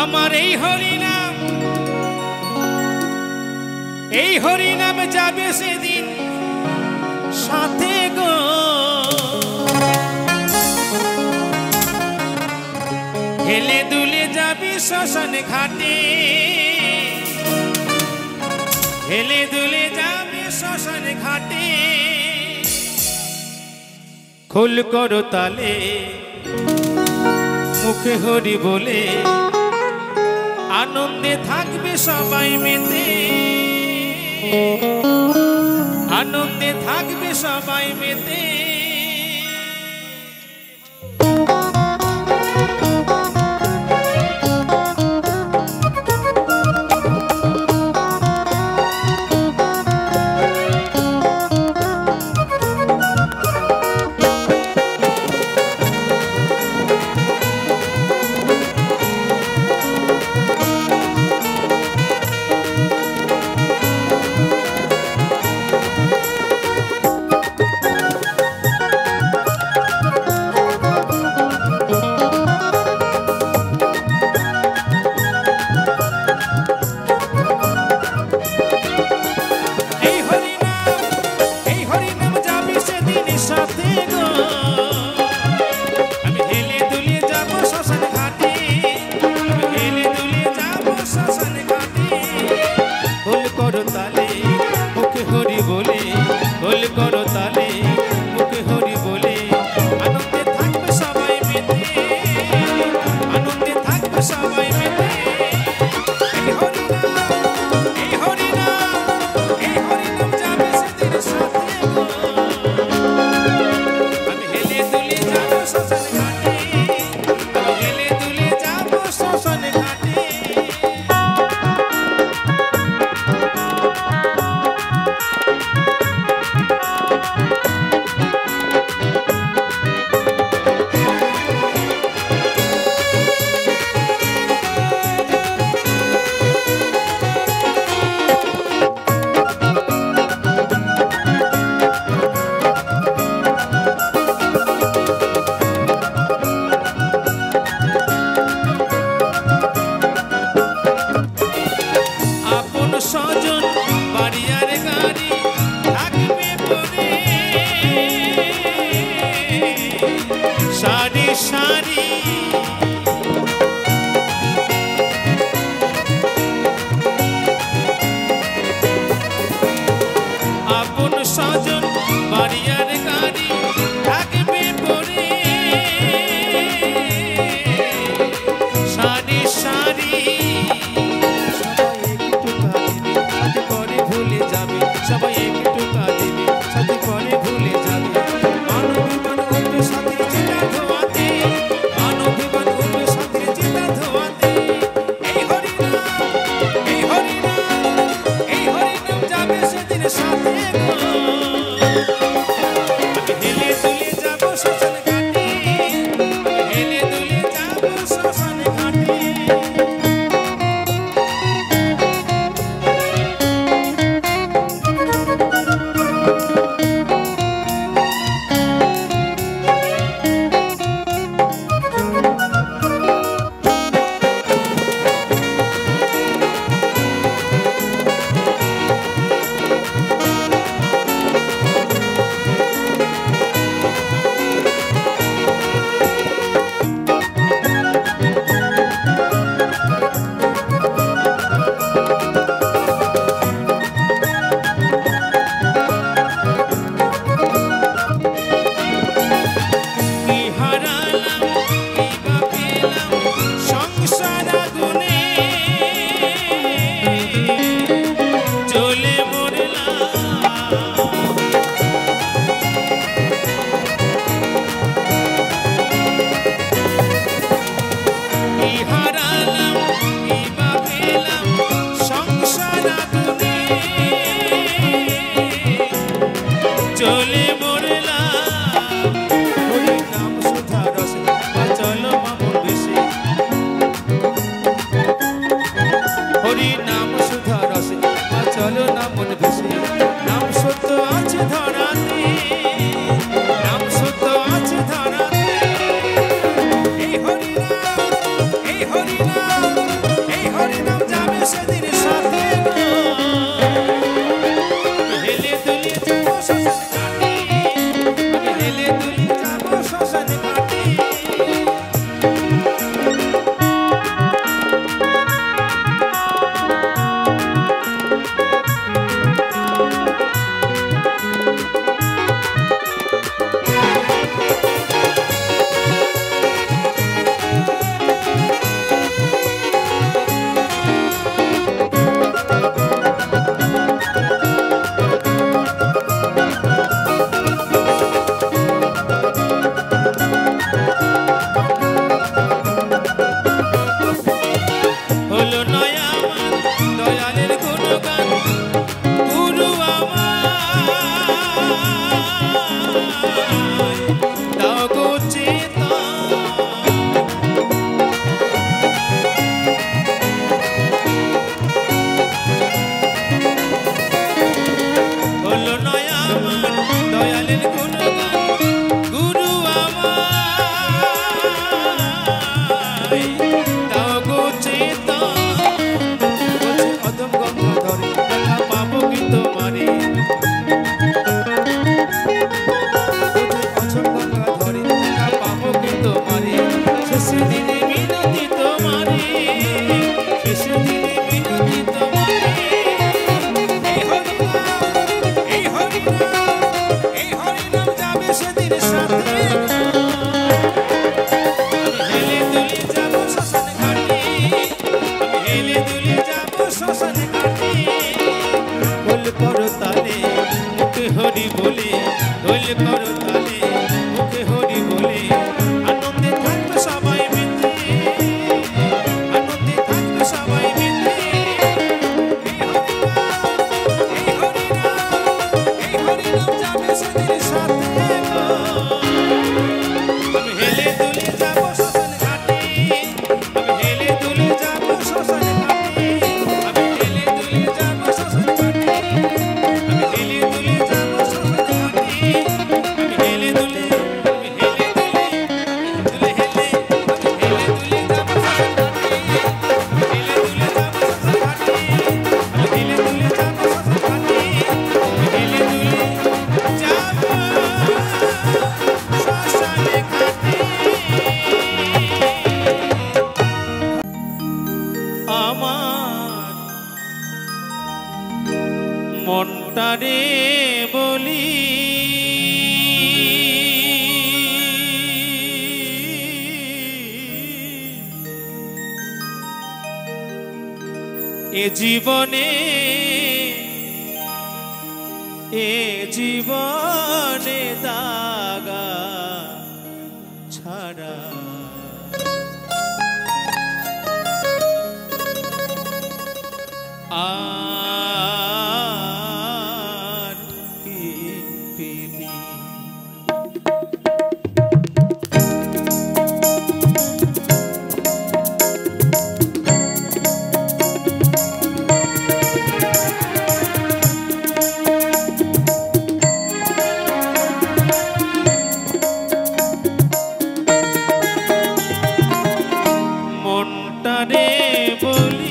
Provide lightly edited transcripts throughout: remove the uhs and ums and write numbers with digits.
আমার এই হরিনাম যাবে সেদিন সাথে গো, হেলে দুলে যাবি শ্মশান ঘাটে, হেলে দুলে যাবি শ্মশান ঘাটে। খোল করো তালে মুখে হরি বলে, আনন্দে থাকবে সবাই মেতে, আনন্দে থাকবে সবাই মেতে। মনটারে বলি এ জীবনে দাগা ছাড়া আর কি পেলি মনটারে বলি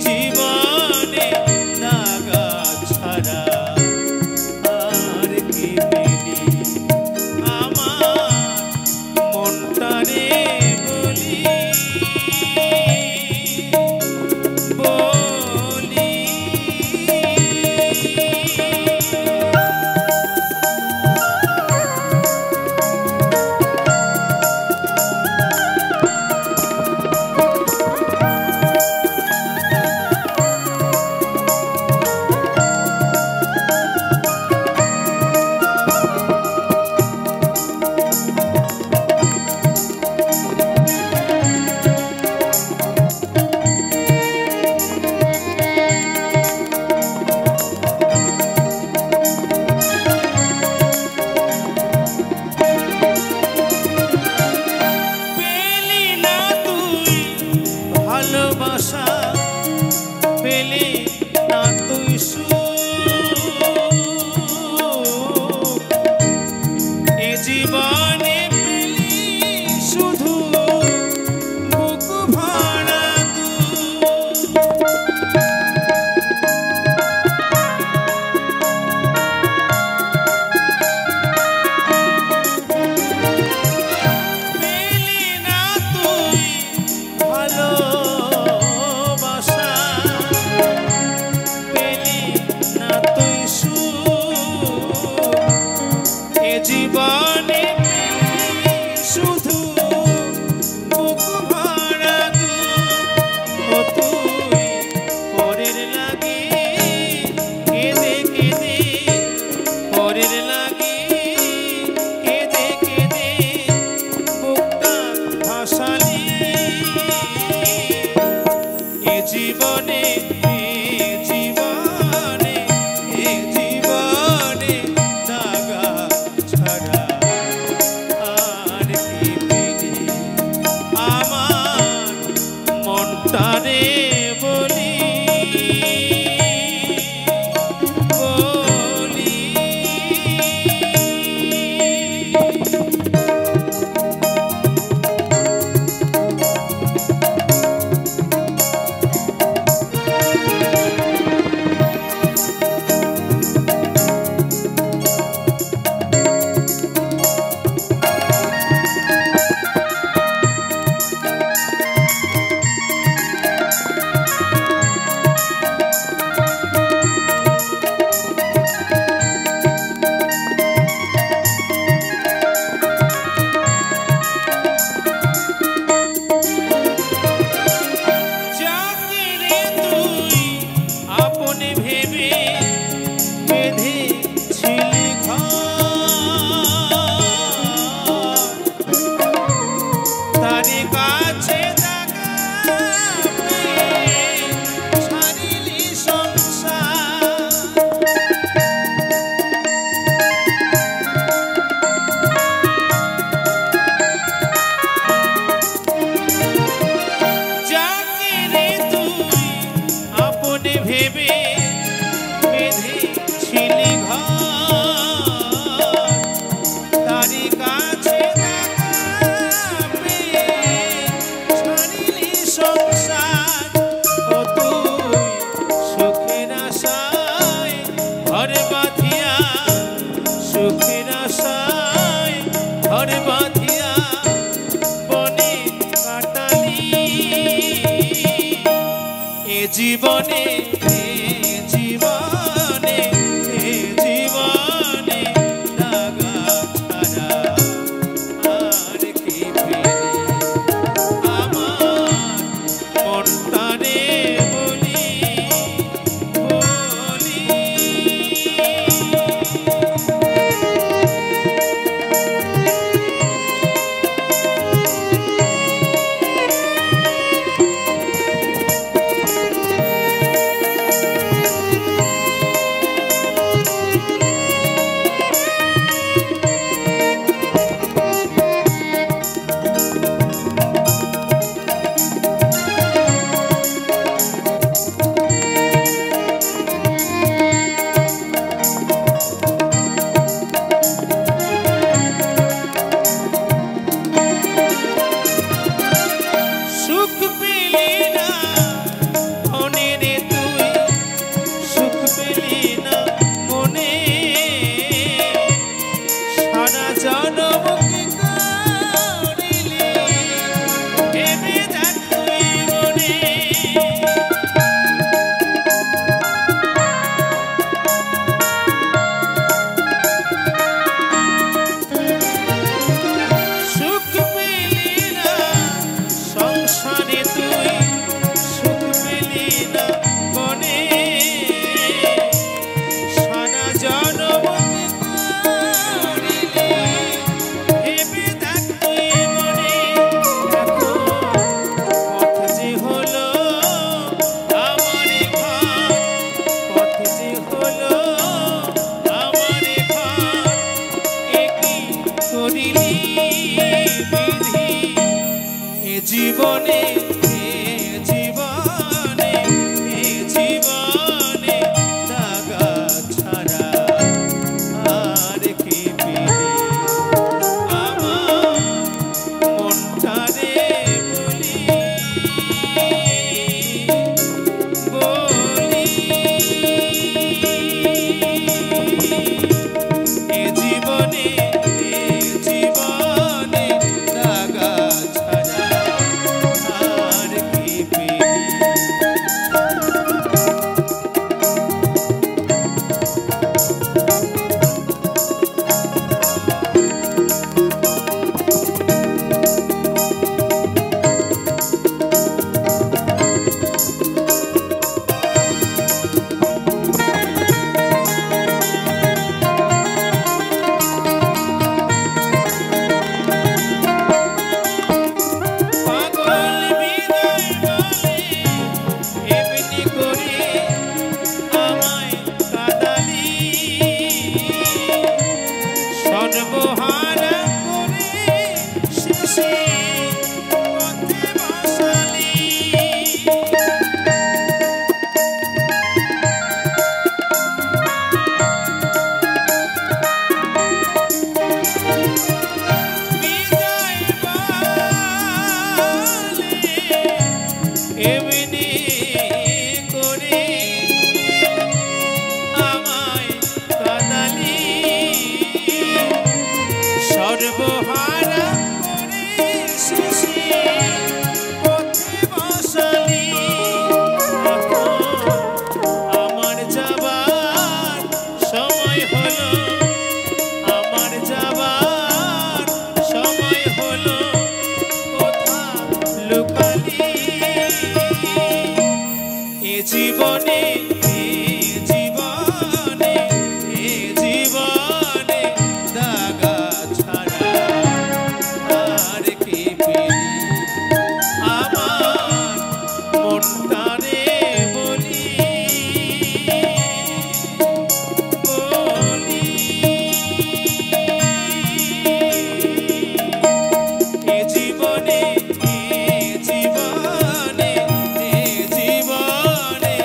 জীবনে দাগা ছাড়া আর কি পেলি আমার মনটারে বলি জীবনে জীবনে জীবনে দাগা ছাড়া আর কি পেলি আমার মনটারে বলি বলি জীবনে জীবনে জীবনে দাগা ছাড়া আর কি পেলি আমার মনটারে বলি বলি জীবনে জীবনে দাগা সর্বহারা করে শেষে পথে বসালি আমার যাবার সময় হলো আমার যাবার সময় হলো কোথা লুকালি এ জীবনে জীবনে জীবনে দাগা আর কি পেলি আমার মনটারে বলি বলি জীবনে জীবনে জীবনে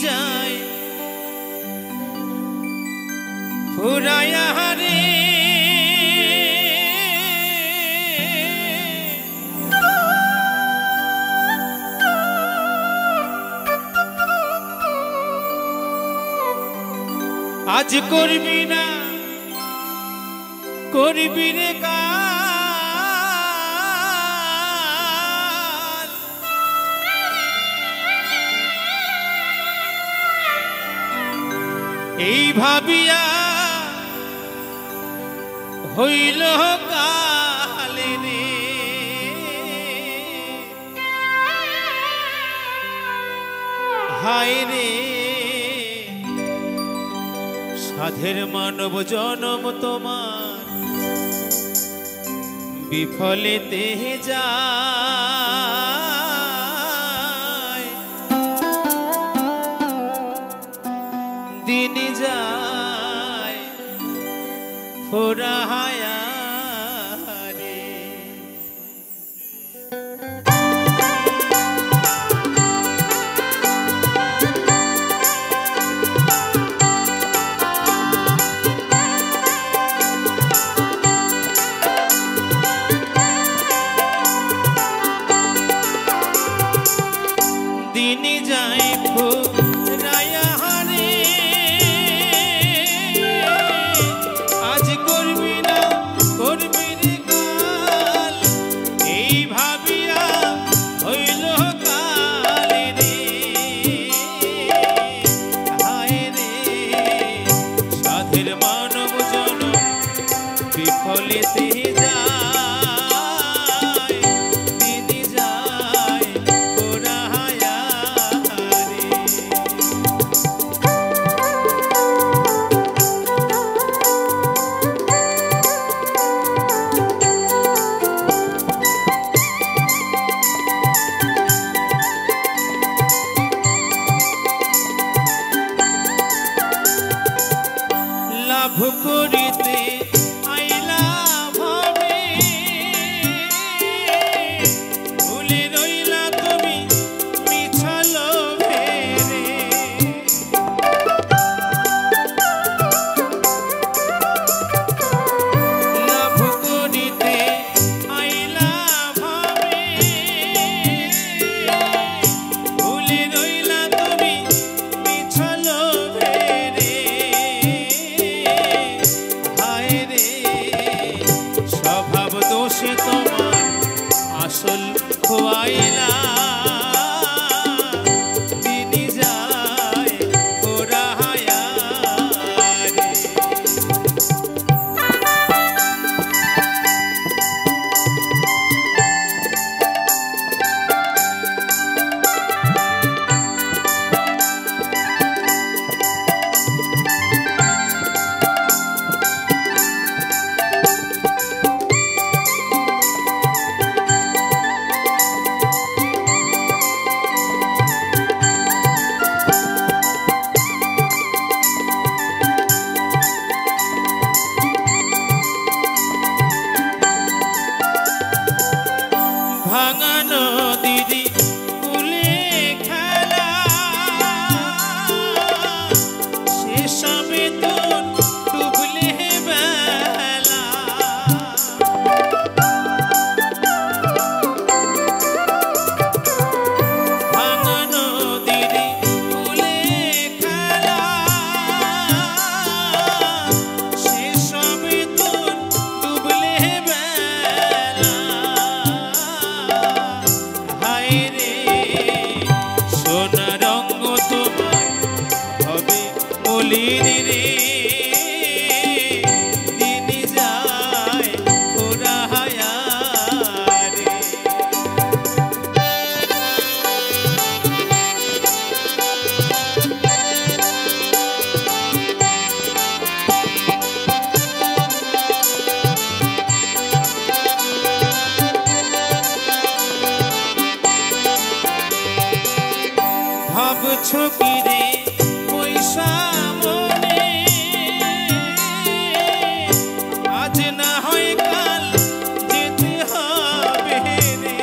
যায় ফুরায়া রে আজ করবি না করবি রে কাল এই ভাবিয়া হইল কালে রে হায় রে সাধের মানব জনম তোমার বিফলেতে যায় দিন যায় ফুরায়া রে দিন যায় ফুরায়া রে আজ করবি না করবি রে কাল এই ভাবিয়া হইল কালে রে হায় রে সাধের মানব জনম বিফলেতে লাভ করিতে আইলা ভাবে ভুলে রইলা তুমি মিছা লোভে রে লাভ করিতে আইলা ভাবে ভুলে রইলা তুমি মিছা লোভে রে স্বভাব দোষে তোমার আসল খোয়াইলা দিন যায় ফুরায়া রে ভাঙা নদীর কূলে খেলা শেষ হবে তোর ডুবলে বেলা ভাঙা নদীর কূলে খেলা শেষ হবে তোর ডুবলে বেলা হায় রে সোনা রঙ তোমার হবে মলিন রে দিন যায় ফুরায়া রে ভাবছো কি রে পয়সা মনে আজ না হয় কাল যেতে হবে রে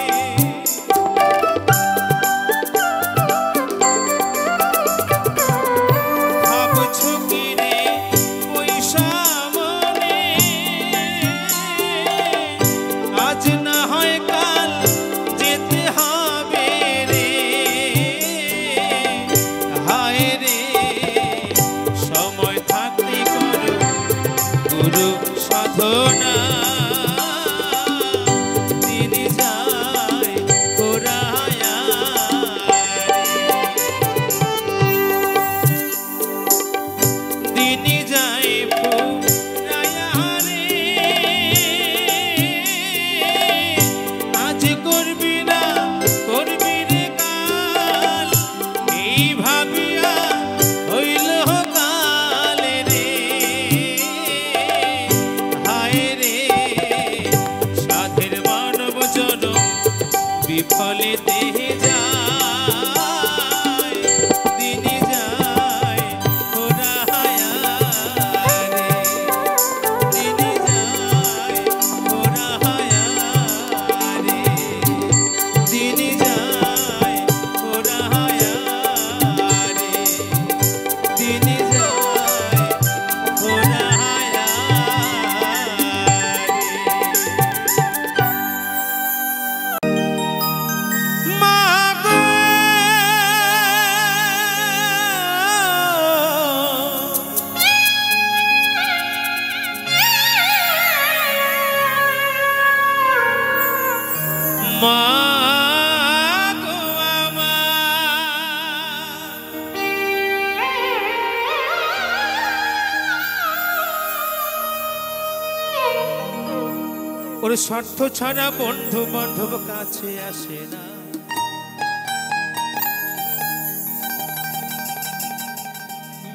ওর স্বার্থ ছাড়া বন্ধু বান্ধব কাছে আসে না।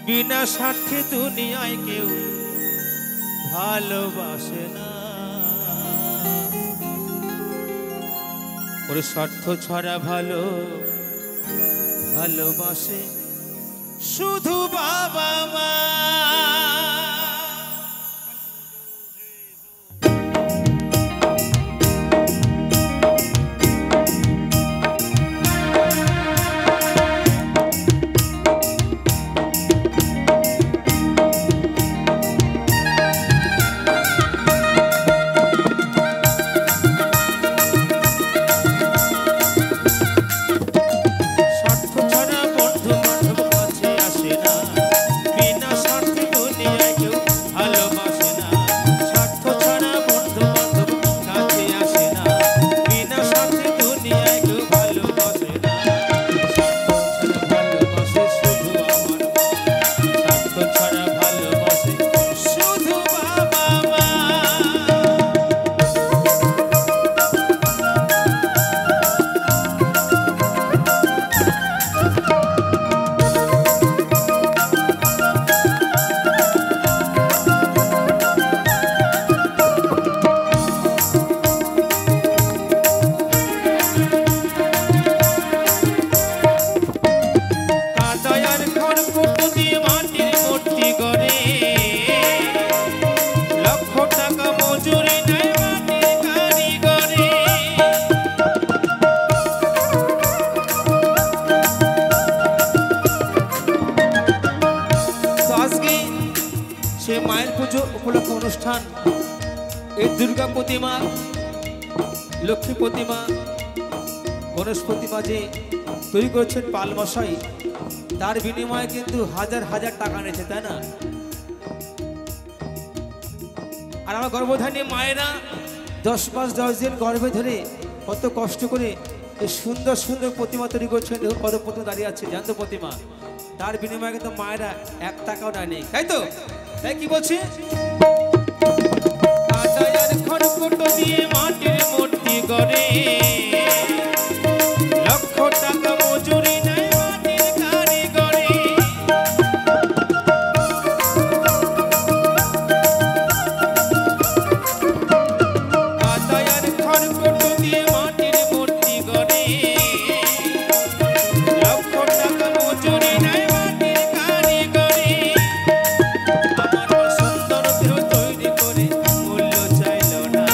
বিনা স্বার্থে দুনিয়ায় কেউ ভালোবাসে না। ওর স্বার্থ ছাড়া ভালোবাসে শুধু বাবা মা। উপলক্ষে অনুষ্ঠান এই দুর্গা প্রতিমা, লক্ষ্মী প্রতিমা, গণেশ প্রতিমা যে তৈরি করেছেন পাল মশাই, তার বিনিময়ে কিন্তু হাজার হাজার টাকা নিয়েছে, তাই না? আর আমার গর্ভধারী মায়েরা 10 মাস 10 দিন গর্ভে ধরে কত কষ্ট করে এই সুন্দর সুন্দর প্রতিমা তৈরি করছেন। দেখুন কত প্রতিমা দাঁড়িয়ে আছে, জ্যান্ত প্রতিমা, তার বিনিময়ে কিন্তু মায়েরা 1 টাকাও নেয়নি, তাই তো? তাই কি বলছি, খড়কুটো দিয়ে মাটির মূর্তি গড়ে, লক্ষ টাকা মজুরি নেয় মাটির কারিগরে। কাদায়ার খড়কুটো দিয়ে মাটির মূর্তি গড়ে, লক্ষ টাকা মজুরি নেয় মাটির কারিগরে। আমার সুন্দর দেহ তৈরি করে মূল্য চাইল না।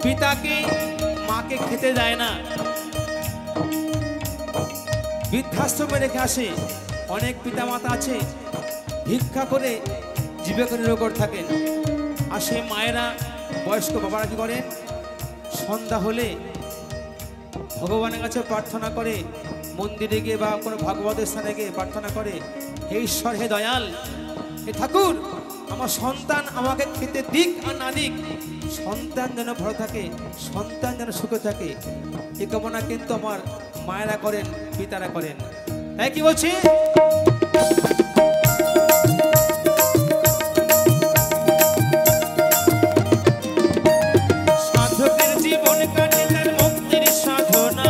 পিতাকে মাকে খেতে দেয় না, বৃদ্ধাশ্রমে রেখে আসে। অনেক পিতা মাতা আছে ভিক্ষা করে জীবিকা নির্বাহ থাকেন। আর সেই মায়েরা, বয়স্ক বাবারা কি করেন, সন্ধ্যা হলে ভগবানের কাছে প্রার্থনা করে, মন্দিরে গিয়ে বা কোনো ভাগবতের স্থানে গিয়ে প্রার্থনা করে, হে ঈশ্বর, হে দয়াল, হে ঠাকুর, আমার সন্তান আমাকে খেতে দিক আর না দিক, সন্তান যেন ভালো থাকে, সন্তান যেন সুখে থাকে, এ কামনা কিন্তু আমার মায়েরা করেন, পিতারা করেন। তাই কি বলছি, সাধকের জীবন কাটে তার মুক্তির সাধনা,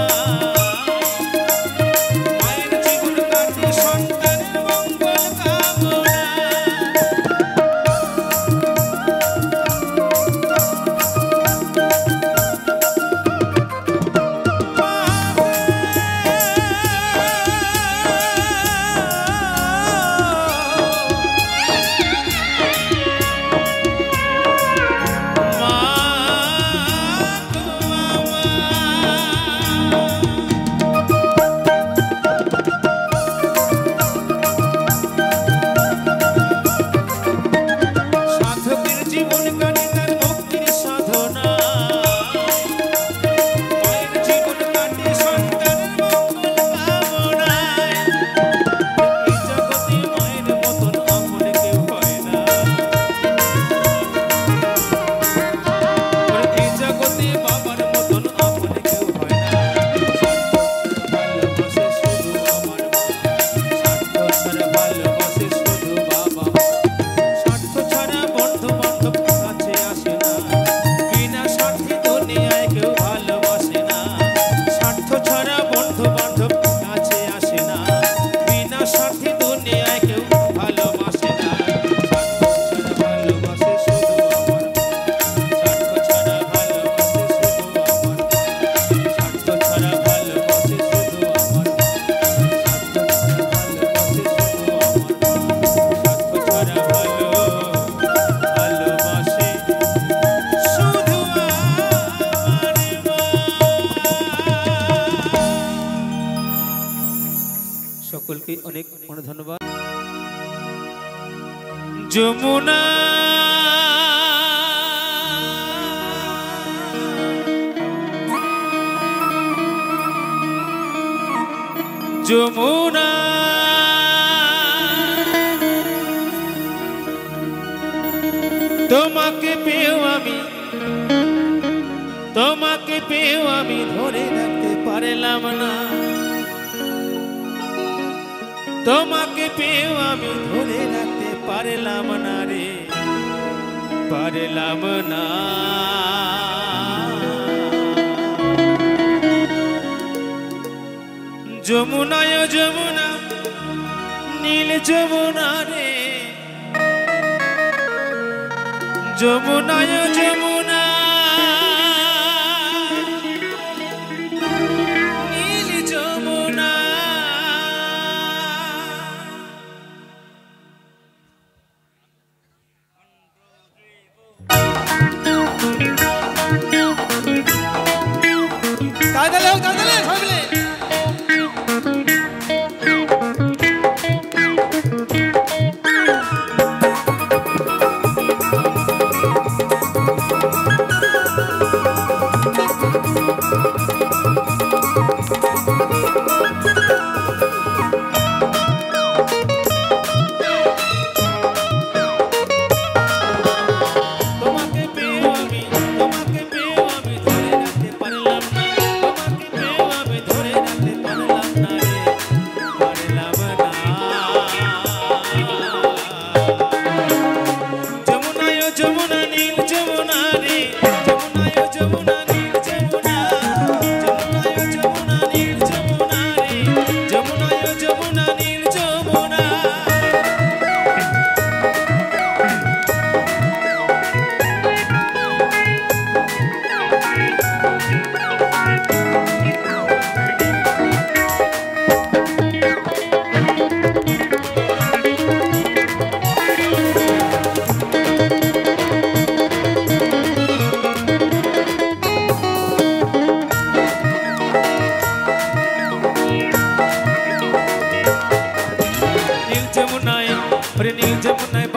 মায়ের জীবন কাটে সন্তানের মঙ্গল কামনা। সকলকে অনেক অনেক ধন্যবাদ। যমুনা যমুনা তোমাকে পেও আমি, তোমাকে পেও আমি ধরে রাখতে পারলাম না, তোমাকে পেও আমি ধরে রাখতে পারলাম না রে, পারলাম না। যমুনায় যমুনা নীল যমুনা রে, যমুনায় যমুনা নীল যমুনা। দাদালে দাদালে ভাবলে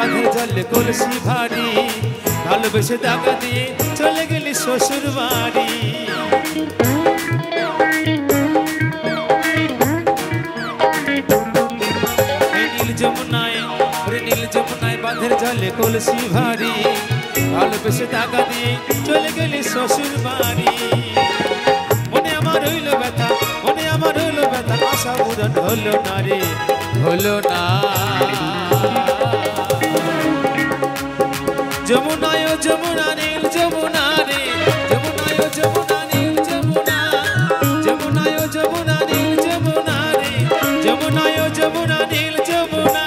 বাঁধের জলে কলসি ভারী ভালোবেসে দাগা দিয়ে চলে গেলি শ্বশুর বাড়ি নীল যমুনায় বাঁধের জলে কলসি ভারী ভালোবেসে দাগা দিয়ে চলে গেলি শ্বশুর বাড়ি মনে আমার হইল ব্যথা আশা পূরণ হলো না রে হলো না যমুনায় যমুনা নীল যমুনা রে যমুনায় যমুনা নীল যমুনা যমুনায় যমুনা নীল যমুনা রে যমুনায় যমুনা নীল যমুনা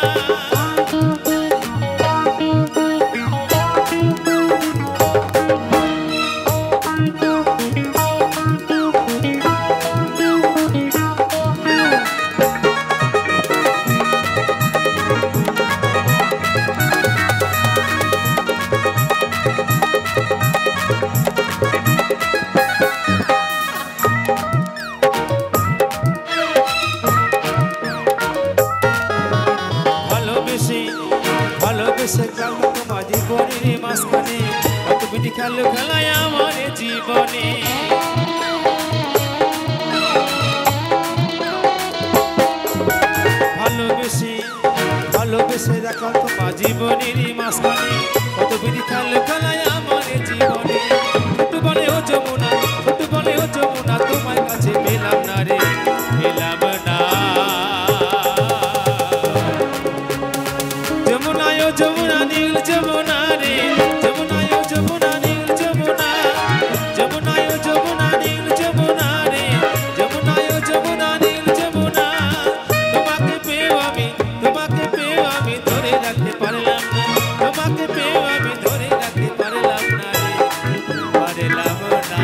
খেলো খেলায় আমার জীবনে ভালোবেসে রাখা তোমার জীবনের মাঝখানে কত বিধি খেলো খেলায় আমার জীবনে ছোট বলে ও যমুনা তোমার কাছে পেলাম না রে পেলাম না যমুনায় যমুনা নীল যমুনা রে যমুনায় যমুনা নীল যমুনা যমুনায় যমুনা নীল যমুনা রে যমুনায় যমুনা নীল যমুনা তোমাকে পেয়েও আমি ধরে রাখতে পারলাম না তোমাকে পেয়েও আমি ধরে রাখতে পারলাম না রে পারলাম না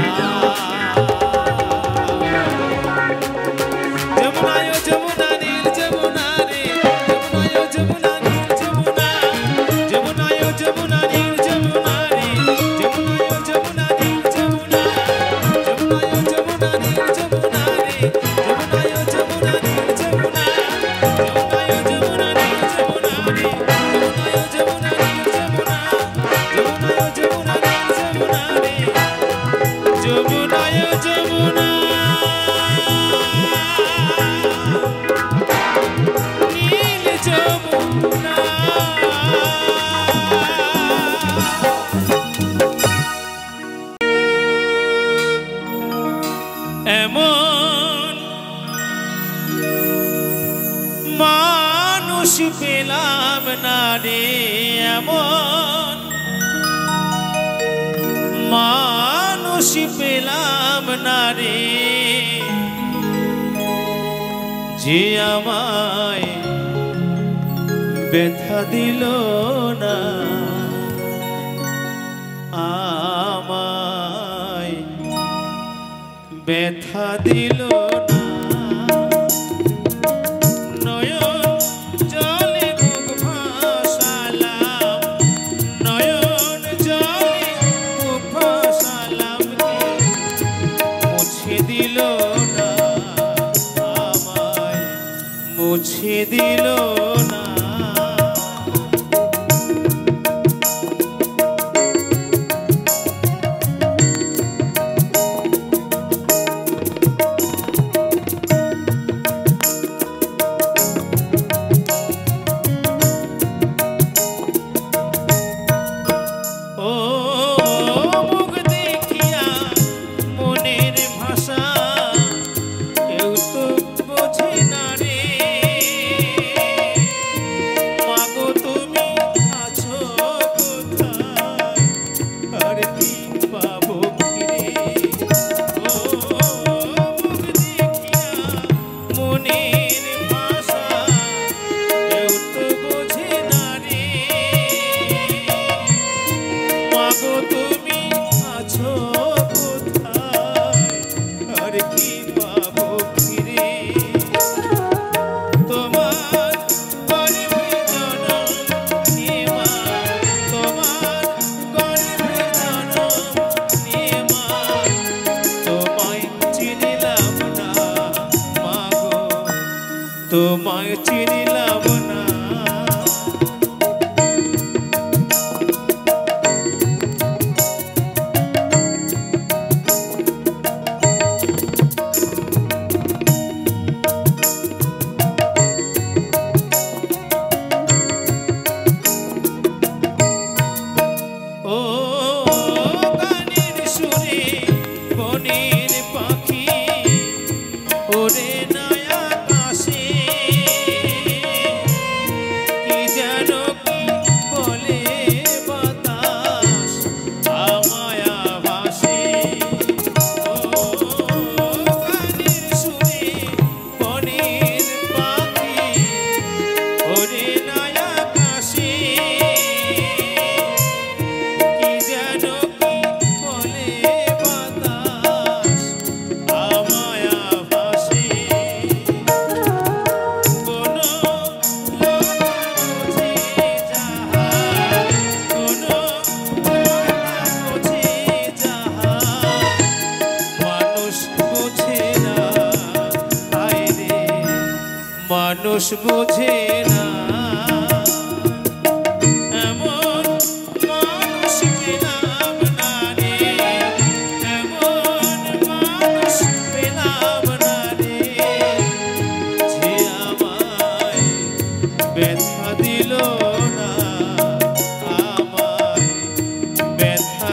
যমুনায় যমুনা নীল যমুনা রে যমুনায় যমুনা নীল যমুনা যমুনায় যমুনা নীল যমুনা রে যমুনায় যমুনা নীল যমুনা যমুনায় যমুনা নীল যমুনা রে যমুনায় যমুনা নীল যমুনা যমুনায় যমুনা নীল যমুনা রে যমুনায় যমুনা নীল যমুনা যমুনায় যমুনা নীল যমুনা রে যমুনায় যমুনা নীল যমুনা এমন মানুষ পেলাম না রে এমন মানুষ পেলাম না রে যে আমায় ব্যথা দিল না আমায় ব্যথা দিল না নয়ন জলে মুখ ভাসালাম নয়ন জলে মুখ ভাসালাম মুছে দিল না আমায় মুছে দিল না তোমায় চিনিলাম না মানুষ বোঝে না, এমন মানুষ পেলাম না রে, এমন মানুষ পেলাম না রে, যে আমায় ব্যথা দিল না, আমায় ব্যথা